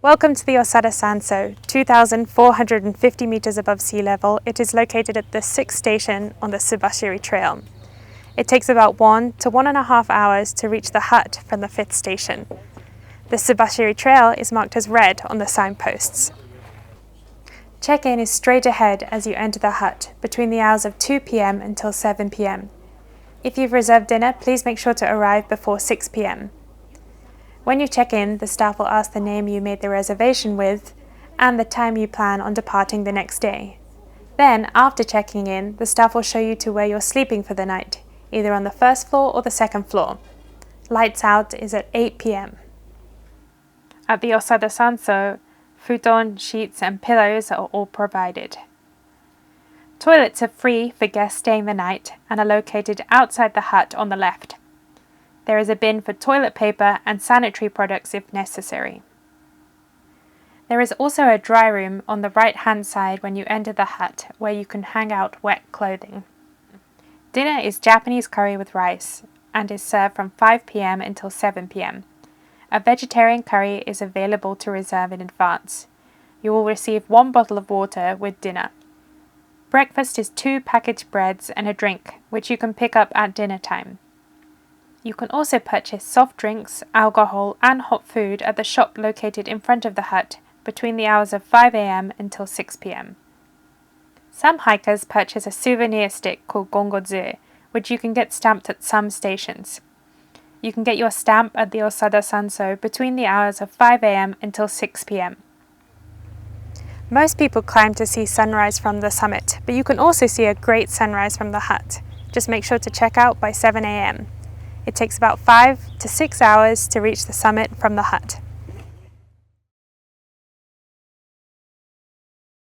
Welcome to the Osada Sanso, 2,450 meters above sea level. It is located at the 6th station on the Subashiri trail. It takes about 1 to 1.5 hours to reach the hut from the 5th station. The Subashiri trail is marked as red on the signposts. Check-in is straight ahead as you enter the hut, between the hours of 2 p.m. until 7 p.m. If you've reserved dinner, please make sure to arrive before 6 p.m. When you check in, the staff will ask the name you made the reservation with and the time you plan on departing the next day. Then, after checking in, the staff will show you to where you're sleeping for the night, either on the 1st floor or the 2nd floor. Lights out is at 8 p.m. At the Osada Sanso, futon, sheets and pillows are all provided. Toilets are free for guests staying the night and are located outside the hut on the left. There is a bin for toilet paper and sanitary products if necessary. There is also a dry room on the right-hand side when you enter the hut where you can hang out wet clothing. Dinner is Japanese curry with rice and is served from 5 p.m. until 7 p.m. A vegetarian curry is available to reserve in advance. You will receive 1 bottle of water with dinner. Breakfast is 2 packaged breads and a drink, which you can pick up at dinner time. You can also purchase soft drinks, alcohol and hot food at the shop located in front of the hut between the hours of 5 a.m. until 6 p.m. Some hikers purchase a souvenir stick called gongozu, which you can get stamped at some stations. You can get your stamp at the Osada Sanso between the hours of 5 a.m. until 6 p.m. Most people climb to see sunrise from the summit, but you can also see a great sunrise from the hut. Just make sure to check out by 7 a.m. It takes about 5 to 6 hours to reach the summit from the hut.